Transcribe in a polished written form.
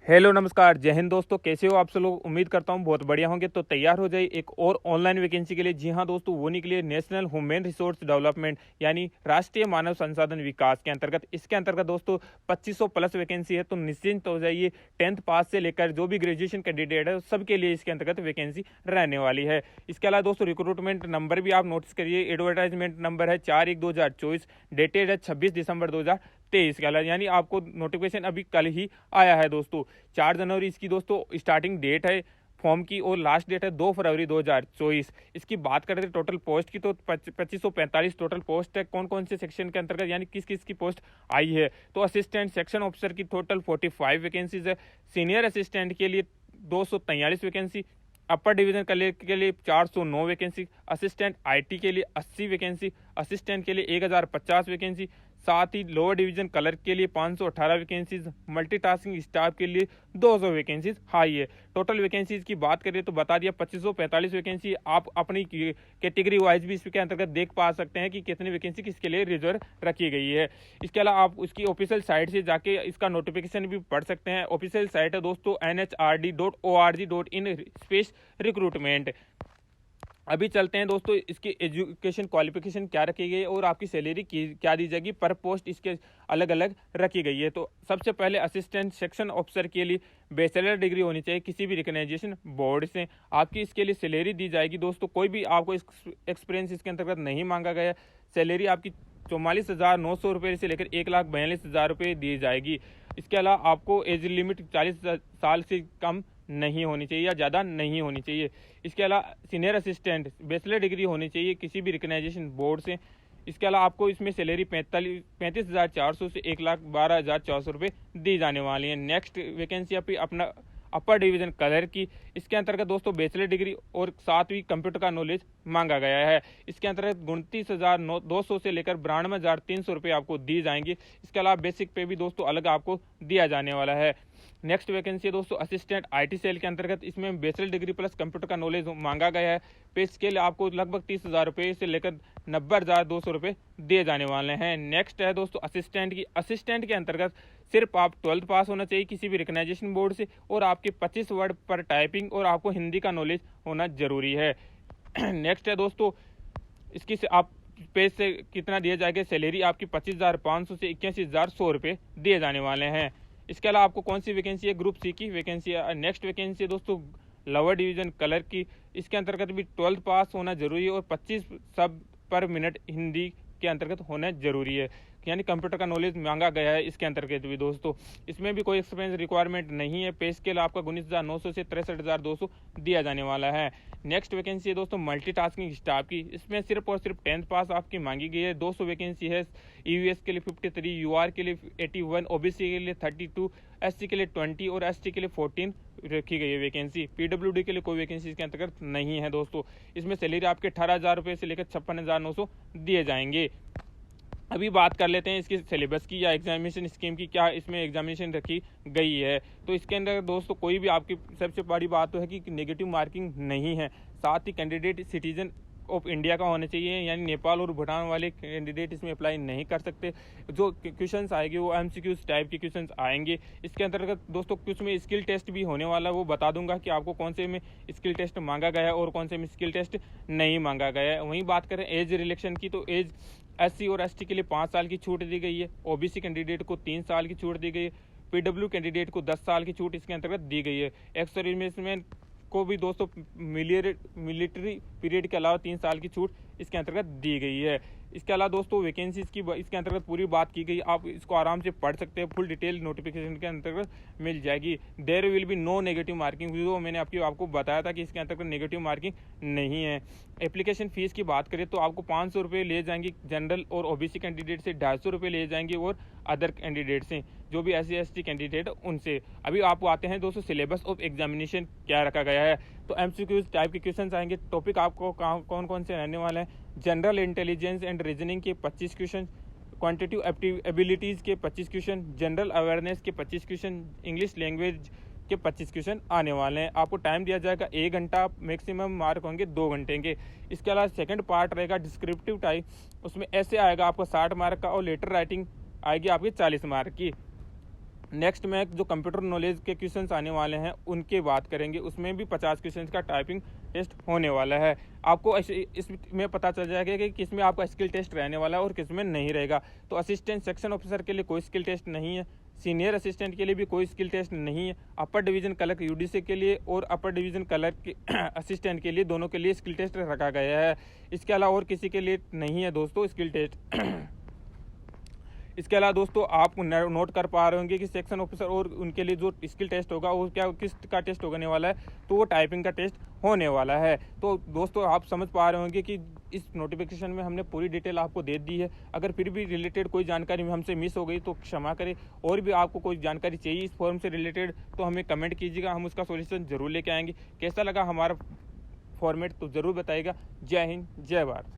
Hello नमस्कार, जय हिंद दोस्तों। कैसे हो आप सब लोग? उम्मीद करता हूँ बहुत बढ़िया होंगे। तो तैयार हो जाइए एक और ऑनलाइन वैकेंसी के लिए। जी हाँ दोस्तों, वो निकली है नेशनल ह्यूमन रिसोर्स डेवलपमेंट यानी राष्ट्रीय मानव संसाधन विकास के अंतर्गत। इसके अंतर्गत दोस्तों 2500 प्लस वैकेंसी है, तो निश्चिंत हो जाइए। 10th पास से लेकर जो भी ग्रेजुएशन कैंडिडेट है सबके लिए इसके अंतर्गत वैकेंसी रहने वाली है। इसके अलावा दोस्तों रिक्रूटमेंट नंबर भी आप नोटिस करिए। एडवर्टाइजमेंट नंबर है 4/1/2024, डेटेड है 26 दिसंबर 2023 के अलावा, यानी आपको नोटिफिकेशन अभी कल ही आया है दोस्तों। 4 जनवरी इसकी दोस्तों स्टार्टिंग डेट है फॉर्म की, और लास्ट डेट है 2 फरवरी 2024। इसकी बात करें टोटल पोस्ट की, तो 2545 टोटल पोस्ट है। कौन कौन से सेक्शन के अंतर्गत यानी किस किस की पोस्ट आई है, तो असिस्टेंट सेक्शन ऑफिसर की टोटल 45 वैकेंसीज है। सीनियर असिस्टेंट के लिए 243 वैकेंसी, अपर डिवीजन क्लर्क के लिए 409 वैकेंसी, असिस्टेंट आईटी के लिए 80 वैकेंसी, असिस्टेंट के लिए 1050 वैकेंसी, साथ ही लोअर डिवीजन क्लर्क के लिए 518 वैकेंसीज, मल्टीटास्किंग स्टाफ के लिए 200 वैकेंसीज हाई है। टोटल वैकेंसीज की बात करें तो बता दिया 2545 वैकेंसी। आप अपनी कैटेगरी वाइज भी इसके अंतर्गत देख पा सकते हैं कि कितनी वैकेंसी किसके लिए रिजर्व रखी गई है। इसके अलावा आप उसकी ऑफिशियल साइट से जाके इसका नोटिफिकेशन भी पढ़ सकते हैं। ऑफिशियल साइट है दोस्तों NHRD.org.in/रिक्रूटमेंट। अभी चलते हैं दोस्तों, इसकी एजुकेशन क्वालिफिकेशन क्या रखी गई है और आपकी सैलरी क्या दी जाएगी पर पोस्ट, इसके अलग अलग रखी गई है। तो सबसे पहले असिस्टेंट सेक्शन ऑफिसर के लिए बैचलर डिग्री होनी चाहिए किसी भी रिकग्नाइजेशन बोर्ड से। आपकी इसके लिए सैलरी दी जाएगी दोस्तों, कोई भी आपको एक्सपीरियंस इसके अंतर्गत नहीं मांगा गया। सैलरी आपकी 44,900 रुपये से लेकर 1,42,000 रुपये दी जाएगी। इसके अलावा आपको एज लिमिट 40 साल से कम नहीं होनी चाहिए या ज़्यादा नहीं होनी चाहिए। इसके अलावा सीनियर असिस्टेंट बैचलर डिग्री होनी चाहिए किसी भी रिकग्नाइजेशन बोर्ड से। इसके अलावा आपको इसमें सैलरी 35,400 से 1,12,400 रुपये दी जाने वाली है। नेक्स्ट वैकेंसी अपना अपर डिवीजन कलर की। इसके अंतर्गत दोस्तों बैचलर डिग्री और साथ ही कंप्यूटर का नॉलेज मांगा गया है। इसके अंतर्गत 29,200 से लेकर 92,300 रुपये आपको दी जाएंगी। इसके अलावा बेसिक पे भी दोस्तों अलग आपको दिया जाने वाला है। नेक्स्ट वैकेंसी है दोस्तों असिस्टेंट आईटी सेल के अंतर्गत। इसमें बैचलर डिग्री प्लस कंप्यूटर का नॉलेज मांगा गया है। पे स्केल आपको लगभग 30,000 रुपये से लेकर 90,200 रुपये दिए जाने वाले हैं। नेक्स्ट है दोस्तों असिस्टेंट की। असिस्टेंट के अंतर्गत सिर्फ आप 12th पास होना चाहिए किसी भी रिकग्नाइजेशन बोर्ड से, और आपके 25 वर्ड पर टाइपिंग और आपको हिंदी का नॉलेज होना जरूरी है। नेक्स्ट है दोस्तों इसकी आप पे से कितना दिया जाएगा, सैलरी आपकी 25,500 से 81,100 रुपये दिए जाने वाले हैं। इसके अलावा आपको कौन सी वैकेंसी है, ग्रुप सी की वैकेंसी है। नेक्स्ट वैकेंसी है दोस्तों लोअर डिवीजन क्लर्क की। इसके अंतर्गत भी 12th पास होना जरूरी है और 25 शब्द पर मिनट हिंदी के अंतर्गत होना जरूरी है, यानी कंप्यूटर का नॉलेज मांगा गया है। इसके अंतर्गत भी दोस्तों इसमें भी कोई एक्सपीरियंस रिक्वायरमेंट नहीं है। पे स्केल आपका 19,900 से 63,200 दिया जाने वाला है। नेक्स्ट वैकेंसी है दोस्तों मल्टीटास्किंग स्टाफ की। इसमें सिर्फ और सिर्फ 10th पास आपकी मांगी गई है। 200 वैकेंसी है। ईयूएस के लिए 53, यूआर के लिए 81, ओबीसी के लिए 32, एससी के लिए 20 और एसटी के लिए 14 रखी गई है वैकेंसी। पीडब्ल्यूडी के लिए कोई वैकेंसी इसके अंतर्गत नहीं है दोस्तों। इसमें सैलरी आपके 18,000 रुपये से लेकर 56,900 दिए जाएंगे। अभी बात कर लेते हैं इसके सिलेबस की या एग्जामिनेशन स्कीम की, क्या इसमें एग्जामिनेशन रखी गई है। तो इसके अंदर दोस्तों कोई भी आपकी सबसे बड़ी बात तो है कि नेगेटिव मार्किंग नहीं है। साथ ही कैंडिडेट सिटीजन ऑफ इंडिया का होना चाहिए, यानी नेपाल और भूटान वाले कैंडिडेट इसमें अप्लाई नहीं कर सकते। जो क्वेश्चंस आएंगे वो एमसीक्यूज टाइप के क्वेश्चंस आएंगे। इसके अंतर्गत दोस्तों कुछ में स्किल टेस्ट भी होने वाला है, वो बता दूंगा कि आपको कौन से में स्किल टेस्ट मांगा गया है और कौन से में स्किल टेस्ट नहीं मांगा गया है। वहीं बात करें एज रिलेक्शन की, तो एज एससी और एसटी के लिए 5 साल की छूट दी गई है। ओबीसी कैंडिडेट को 3 साल की छूट दी गई है। पीडब्ल्यू कैंडिडेट को 10 साल की छूट इसके अंतर्गत दी गई है। एक्स सर्विसमैन को भी दोस्तों मिलिट्री पीरियड के अलावा 3 साल की छूट इसके अंतर्गत दी गई है। इसके अलावा दोस्तों वैकेंसीज की इसके अंतर्गत पूरी बात की गई, आप इसको आराम से पढ़ सकते हैं। फुल डिटेल नोटिफिकेशन के अंतर्गत मिल जाएगी। There will be no negative marking, जो मैंने आपको बताया था कि इसके अंतर्गत नेगेटिव मार्किंग नहीं है। एप्लीकेशन फीस की बात करें तो आपको 500 रुपये ले जाएंगे जनरल और ओबीसी कैंडिडेट से, 250 रुपये ले जाएंगे और अदर कैंडिडेट से, जो भी एससी एसटी कैंडिडेट उनसे। अभी आपको आते हैं दोस्तों सिलेबस ऑफ एग्जामिनेशन क्या रखा गया है। तो एमसीक्यूज टाइप के क्वेश्चन आएंगे। टॉपिक आपको कौन कौन से रहने वाले हैं, जनरल इंटेलिजेंस एंड रीजनिंग के 25 क्वेश्चन, क्वांटिटिव एबिलिटीज़ के 25 क्वेश्चन, जनरल अवेयरनेस के 25 क्वेश्चन, इंग्लिश लैंग्वेज के 25 क्वेश्चन आने वाले हैं। आपको टाइम दिया जाएगा 1 घंटा, मैक्सिमम मार्क होंगे 2 घंटे के। इसके अलावा सेकंड पार्ट रहेगा डिस्क्रिप्टिव टाइप, उसमें ऐसे आएगा आपको 60 मार्क का और लेटर राइटिंग आएगी आपकी 40 मार्क की। नेक्स्ट में जो कंप्यूटर नॉलेज के क्वेश्चंस आने वाले हैं उनके बात करेंगे। उसमें भी 50 क्वेश्चंस का टाइपिंग टेस्ट होने वाला है। आपको इसमें पता चल जाएगा कि किस में आपका स्किल टेस्ट रहने वाला है और किस में नहीं रहेगा। तो असिस्टेंट सेक्शन ऑफिसर के लिए कोई स्किल टेस्ट नहीं है, सीनियर असिस्टेंट के लिए भी कोई स्किल टेस्ट नहीं है, अपर डिवीजन क्लर्क यूडीसी के लिए और अपर डिवीजन क्लर्क के असिस्टेंट के लिए दोनों के लिए स्किल टेस्ट रखा गया है। इसके अलावा और किसी के लिए नहीं है दोस्तों स्किल टेस्ट। इसके अलावा दोस्तों आप नोट कर पा रहे होंगे कि सेक्शन ऑफिसर और उनके लिए जो स्किल टेस्ट होगा वो क्या किस का टेस्ट होने वाला है, तो वो टाइपिंग का टेस्ट होने वाला है। तो दोस्तों आप समझ पा रहे होंगे कि इस नोटिफिकेशन में हमने पूरी डिटेल आपको दे दी है। अगर फिर भी रिलेटेड कोई जानकारी हमसे मिस हो गई तो क्षमा करें, और भी आपको कोई जानकारी चाहिए इस फॉर्म से रिलेटेड तो हमें कमेंट कीजिएगा, हम उसका सॉल्यूशन जरूर लेके आएंगे। कैसा लगा हमारा फॉर्मेट तो ज़रूर बताइएगा। जय हिंद, जय भारत।